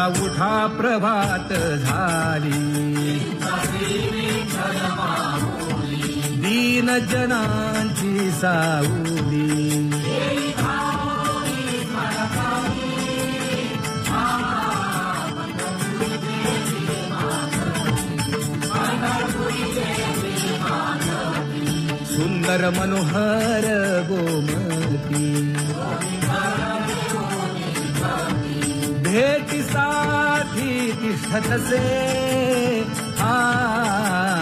उठा प्रभात झाली, दीन जनांची सावली. सुंदर मनोहर गोमती, भेटीसाठी तिष्ठतसे.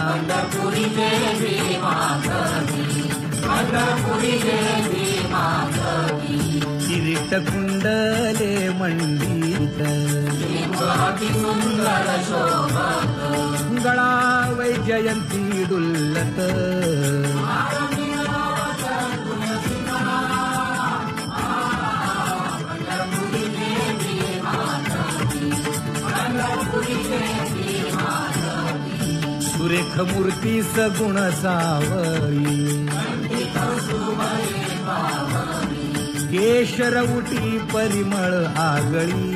पंढरपुरी देवी माधवी, पंढरपुरी देवी माधवी. किरीट कुंडले मंडित, अति सुंदर शोभत. गळा वैजयंती डुल्लत. सुरेख मूर्ती सगुण सावळी, केशर उटी परिमळ आगळी.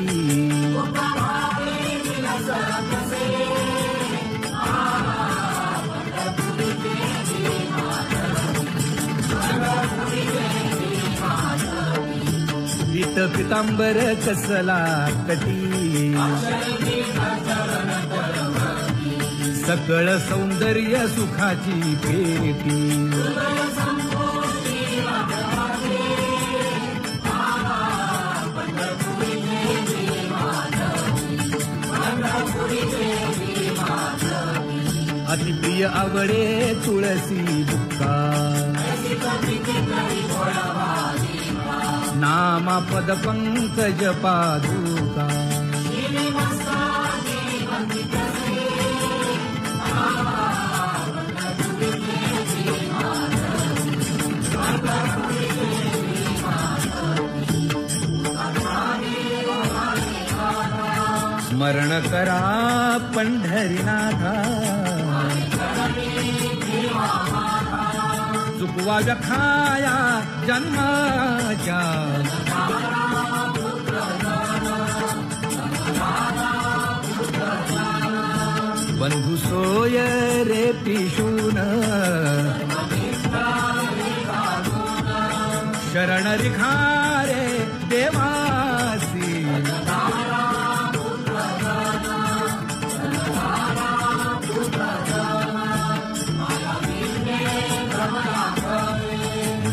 पीत पितांबर कसला कटी, सकळ सौंदर्य सुखाची पेटी. अतिप्रिय आवडे तुळसी बुक्का, नामा पद पंकज पादुका. स्मरण करा पंढरीनाथा, चुकवा व्यथाया जन्माच्या. बंधू सोय रे पिशून, शरण रिखारे देवासी.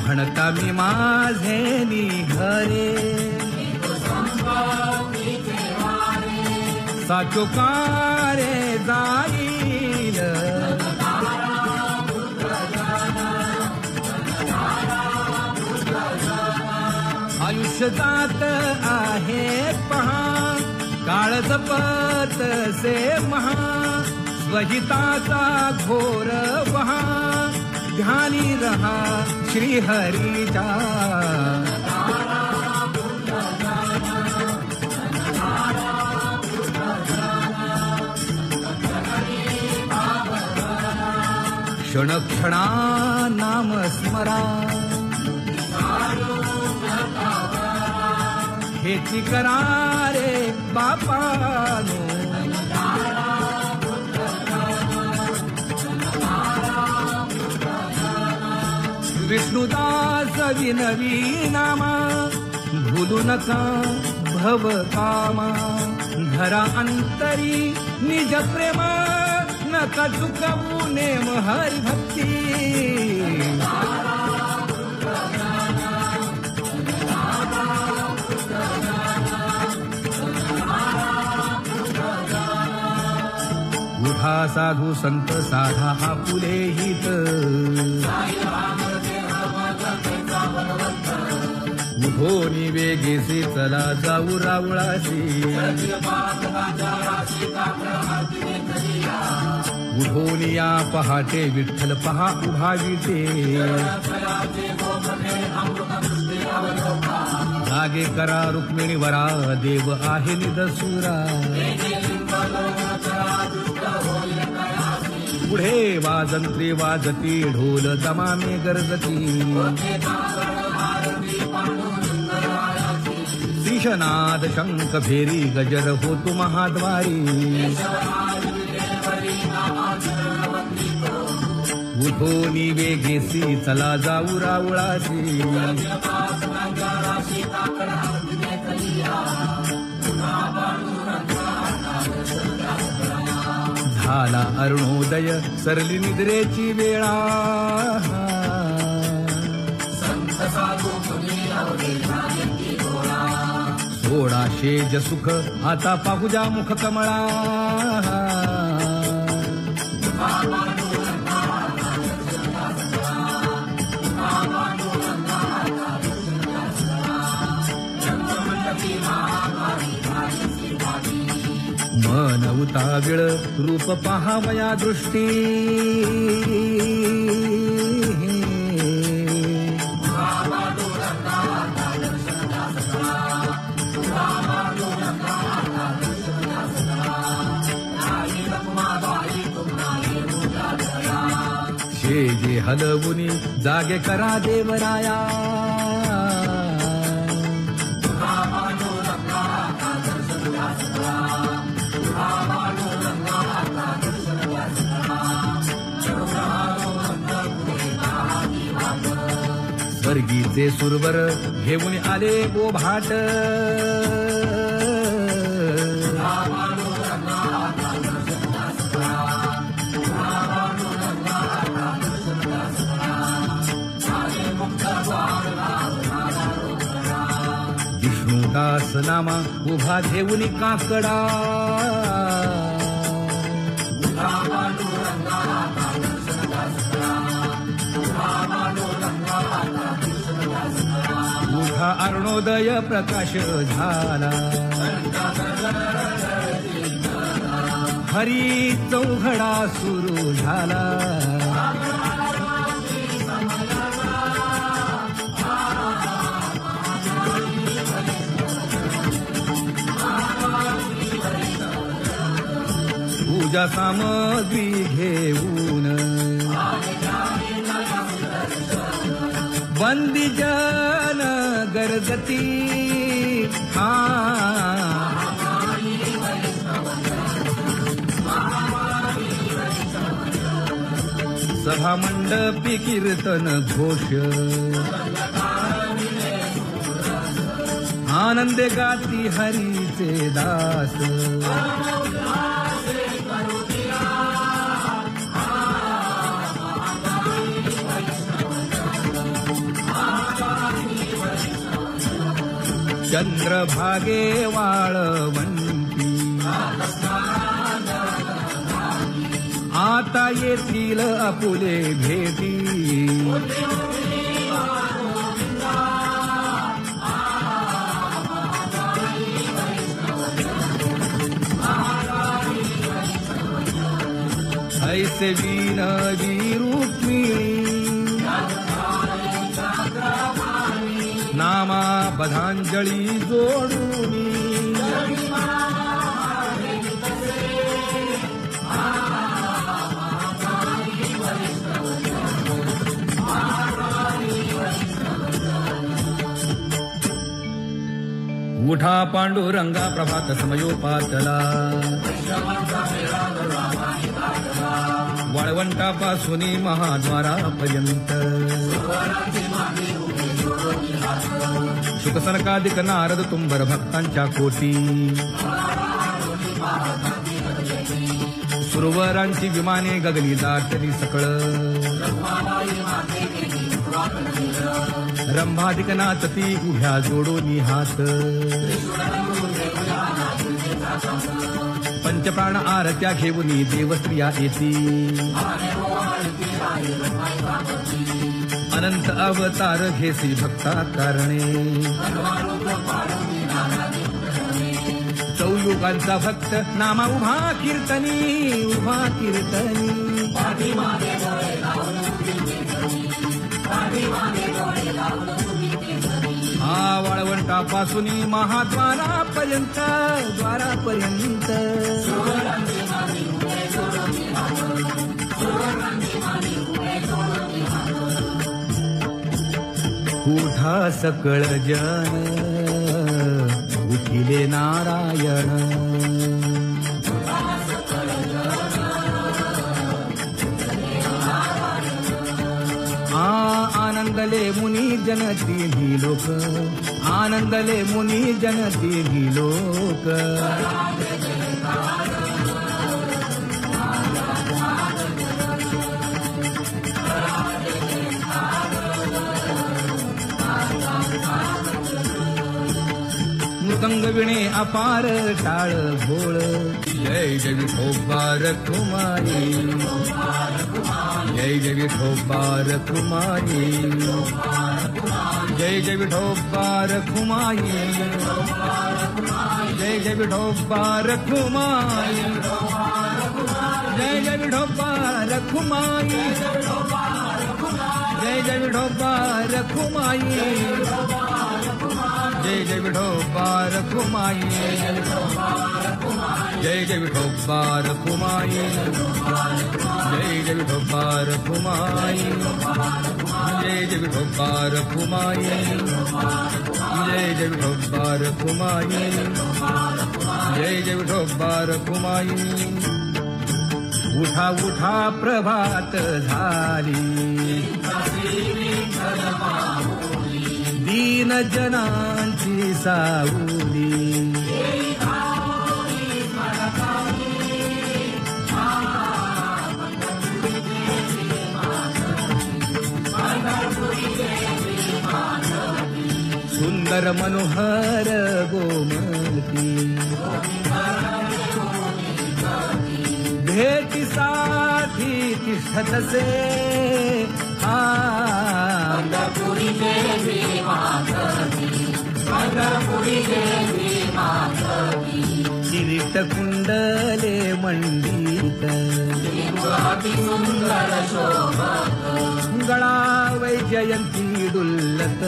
म्हणता मी माझे निघरे, साचोकारे जाईल. आयुष्य जात आहे पहा, काळ जपत से महा. स्वहिताचा घोर वहा, ध्यानी रहा श्रीहरीचा. क्षण क्षणा नाम स्मरा, हेची करा रे बापानो. विष्णुदास विनवी नामा, भूलू नका भव कामा. धरा अंतरी निज प्रेमा, नका चुकवू नेम हरी भक्ती. उठा साधू संत साधा आपुले हित, उठोनी वेगेसे चला जाऊ रावळाशी. उठोनी या पहाटे विठ्ठल पहा उभा विटे. जागे करा रुक्मिणी वरा, देव आहे निदसुरा. पुढे वाजंत्री वाजती, ढोल दमामे गरजती. ईशनाद शंख भेरी गजर होतो महाद्वारी उठोनी वेगेसी चला जाऊ रावळाची झाला अरुणोदय सरली निद्रेची वेळा सोडा शेज सुख आता पाहुजा मुख कमळा मन उताविळ रूप पहावया दृष्टी शेजे हलवुनी जागे करा देवराया स्वर्गीचे सुरवर घेऊन आले गोभाट विष्णुदास नामा उभा घेऊन काकडा उठा अरुणोदय प्रकाश झाला हरी चौघडा सुरू झाला पूजा सामग्री घेऊन बंदी जन गरजती सभा मंडपी कीर्तन घोष आनंदे गाती हरीचे दास चंद्रभागे वाळवंती आता येतील आपुले भेटी ऐसे विनवी रुक्मिणी नामा बधांजळी जोडूनी उठा पांडुरंगा प्रभात समयोपातला वाळवंटापासून महाद्वारापर्यंत शुकसनकादिक नारद तुंबर भक्तांच्या कोटी सुरवरांची विमाने गगनी दाटली सकळ रंभादिक नाचती उभ्या जोडोनी हात पंचप्राण आरत्या घेऊनी देवस्त्रिया येती अनंत अवतार घेसी भक्ता कारणे चौयुगांचा भक्त नामा उभा कीर्तनी उभा कीर्तनी हा वाळवंटापासून महाद्वारापर्यंत द्वारापर्यंत उठा सकळ जन लिहिले नारायण आनंदले मुनी जन तिन्ही लोक आनंदले मुनी जन तिन्ही लोक मृदंग विणे अपार टाळ भोळ जय जय विठोबार कुमारी जय जय विठोबार कुमारी जय जय विठोबार कुमारी जय जय विठोबार कुमारी जय जय विठोबार कुमारी जय जय विठोबार कुमारी जय जय विठोबार कुमाई जय जय विठोबार कुमाई जय जय विठोबार कुमाई जय जय विठोबार कुमाई जय जय विठोबार कुमाई जय जय विठोबार कुमाई उठा उठा प्रभात झाली दीन जनांची सावली सुंदर मनोहर गोमती भेटीसाठी तिष्ठतसे पंढरपुरी देवी माधवी पंढरपुरी देवी माधवी किरीट कुंडले मंडित अति सुंदर शोभत गळा वैजयंती डुल्लत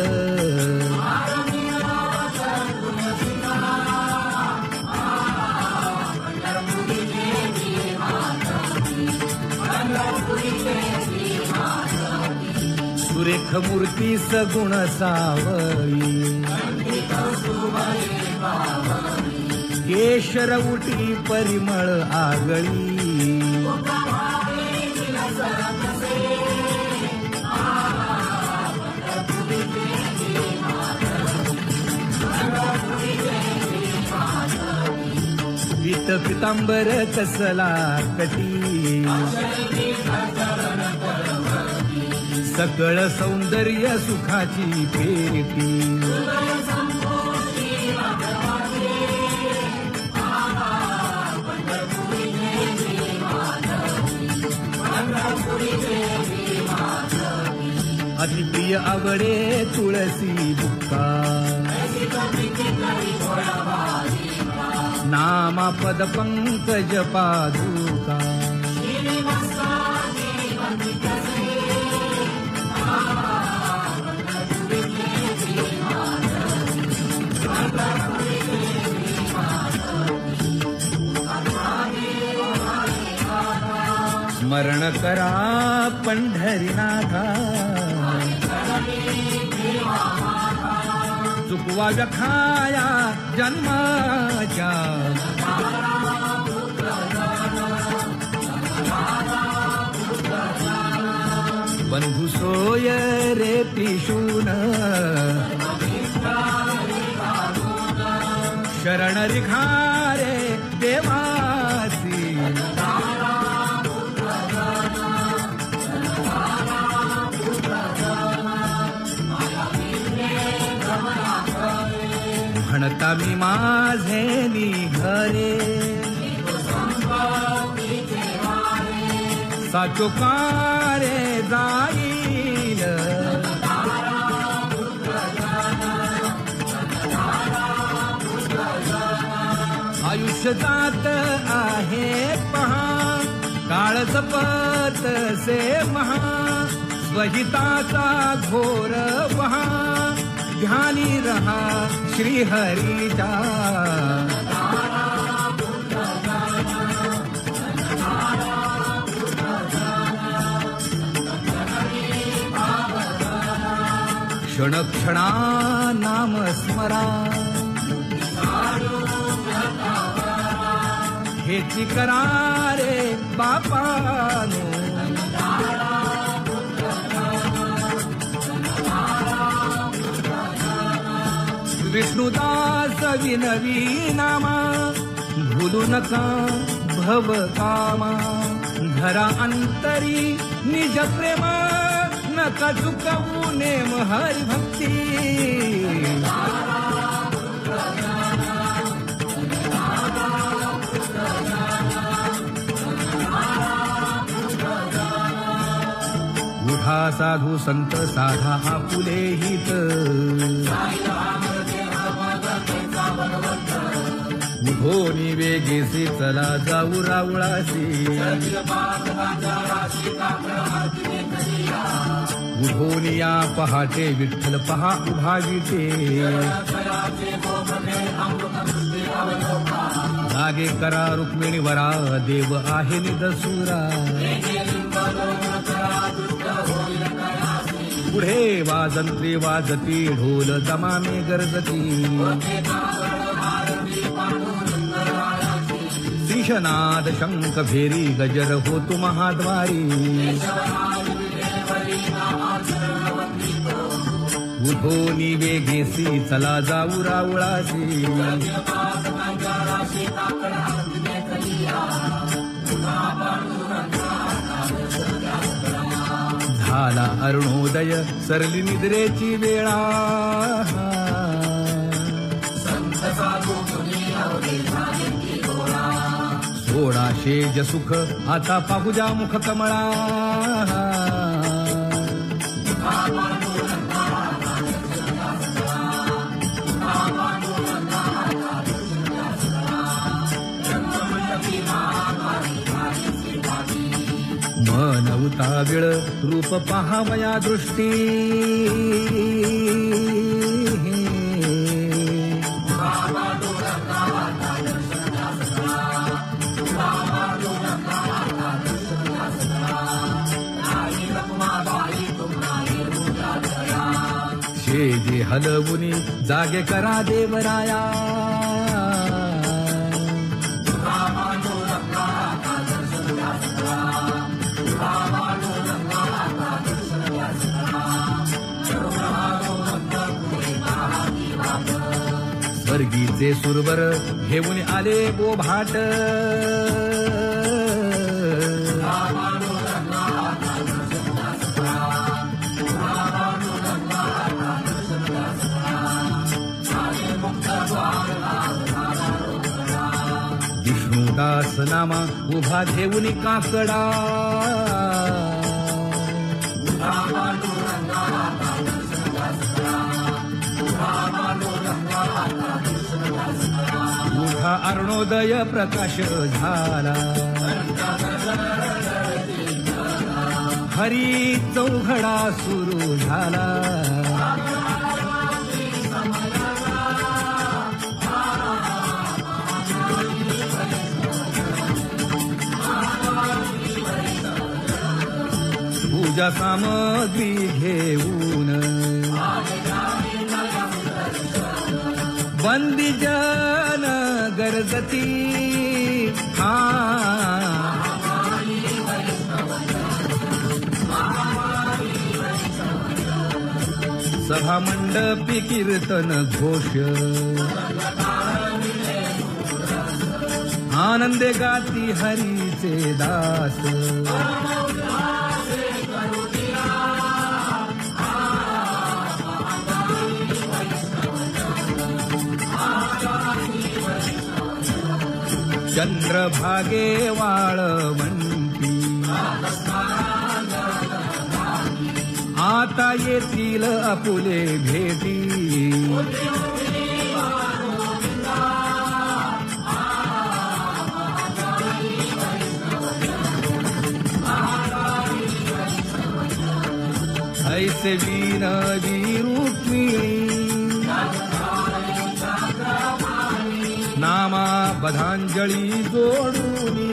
पंढरपुरी देवी माधवी पंढरपुरी देवी माधवी सुरेख मूर्ती सगुण सावळी केशर उटी परिमळ आगळी पीत पितांबर कसला कटी सकळ सौंदर्य सुखाची पेटी अतिप्रिय आवडे तुळसी बुक्का नामा पद पंकज पादुका स्मरण करा पंढरीनाथा चुकवा व्यखाया जन्माच्या बंधू सोय रे पिशून शरण रिखारे देवासी म्हणता मी माझे निघरे साचोकारे जाईल आयुष्य जात आहे पहा काळ जपत से महा स्वहिताचा घोर पहा ध्यानी रहा श्रीहरीचा क्षण क्षणा नाम स्मरा हेची करारे बापानो. विष्णुदास विनवी नामा भूलू नका भव कामा. धरा अंतरी निज प्रेम नका चुकवू नेम हरी भक्ती. उठा साधू संत साधा आपुले हित. उठोनी वेगेसी चला जाऊ रावळासी. उठोनी या पहाटे विठ्ठल पहा उभा विटे. जागे करा रुक्मिणी वरा देव आहे निदसुरा. पुढे वाजंत्री वाजती ढोल दमामे गरजती. शिशनाद शंख भेरी गजर होतो महाद्वारी. उठोनी वेगेसी चला जाऊ रावळासी. झाला अरुणोदय सरली निद्रेची वेळा. सोळा शेज सुख आता पाहुजा मुख कमळा. मन उताविळ रूप पहावया दृष्टी. शेजे हलवुनी जागे करा देवराया. स्वर्गीचे सुरवर घेऊन आले बोभाट. विष्णुदास नामा उभा घेऊन काकडा. उठा अरुणोदय प्रकाश झाला. हरी चौघडा सुरू झाला. पूजा सामग्री घेऊन बंदी जन गरजती. सभा मंडपी कीर्तन घोष. आनंदे गाती हरीचे दास. चंद्रभागे वाळवंती. आता येतील आपुले भेटी. ऐसे विनवी रुक्मिणी नामा बधांजळी जोडूनी.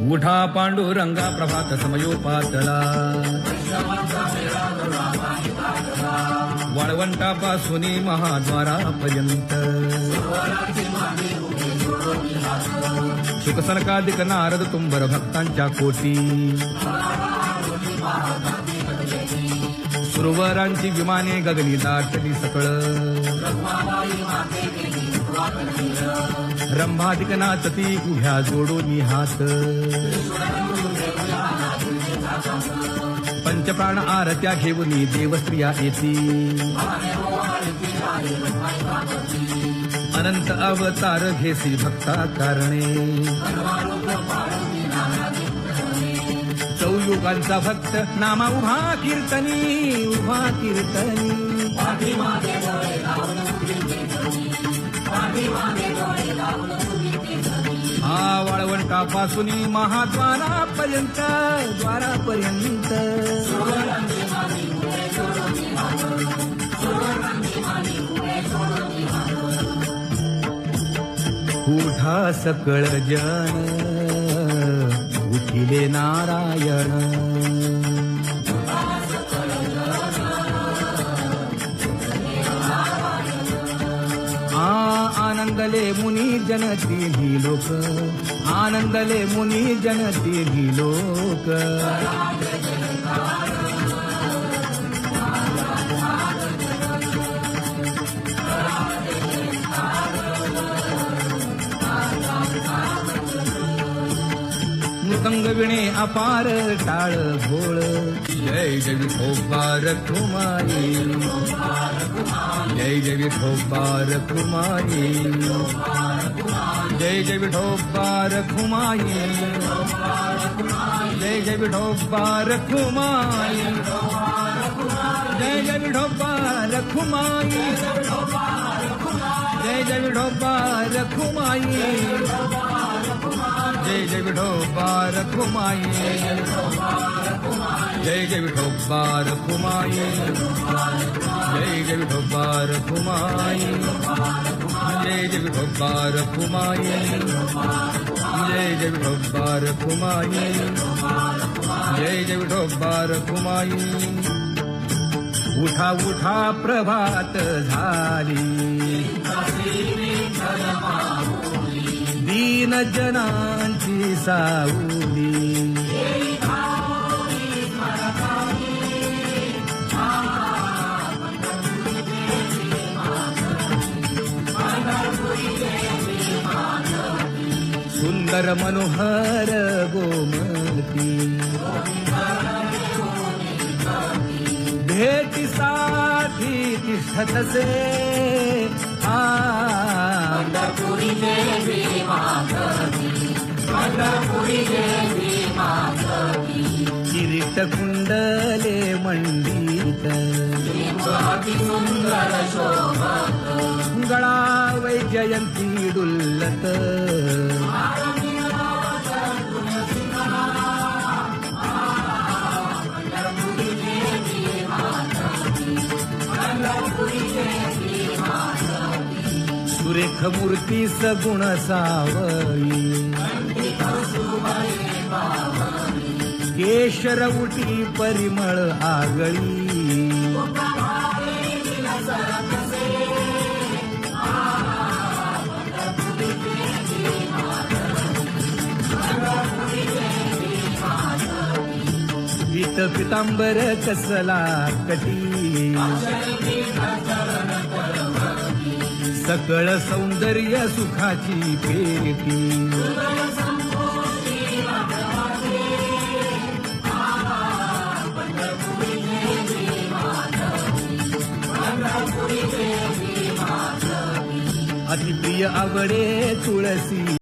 उठा पांडुरंगा प्रभात समयोपातला वाळवंटापासून महाद्वारापर्यंत सुखसनकादिक नारद तुंबर भक्तांच्या कोटी सुरवरांची विमाने गगनी दाटली सकळ रंभादिक नाचती उभ्या जोडोनी हात पंचप्राण आरत्या घेऊनी देवस्त्रिया येती अनंत अवतार घेसी भक्ता कारणे चौयुगांचा भक्त नामा उभा कीर्तनी हा वाळवंटापासून महाद्वारापर्यंत उठा सकळ जन उठिले नारायण आनंदले मुनी जन तिन्ही लोक आनंदले मुनी जन तिन्ही लोक मृदंग विणे अपार टाळ भोळ जय जय विठोबार कुमाई जय जय विठोबार कुमाई जय जय विठोबार कुमाई जय जय विठोबार कुमाई जय जय विठोबार कुमाई जय जय विठोबार कुमाई जय जय विठोबार कुमाई जय जय विठोबार कुमाई जय जय विठोबार कुमाई जय जय विठोबार कुमाई जय जय विठोबार कुमाई जय जय विठोबार कुमाई उठा उठा प्रभात झाली दीन जनांची सावली सुंदर मनोहर गोमती भेटीसाठी तिष्ठतसे पंढरपुरी देवी मातकी पंढरपुरी देवी मातकी किरीट कुंडले मंडित अति सुंदर शोभत गळा वैजयंती डुल्लत सुरेख मूर्ती सगुण सावळी केशर उटी परिमळ आगळी पीत पितांबर कसला कटी सकळ सौंदर्य सुखाची पेटी अति प्रिय आवडे तुळसी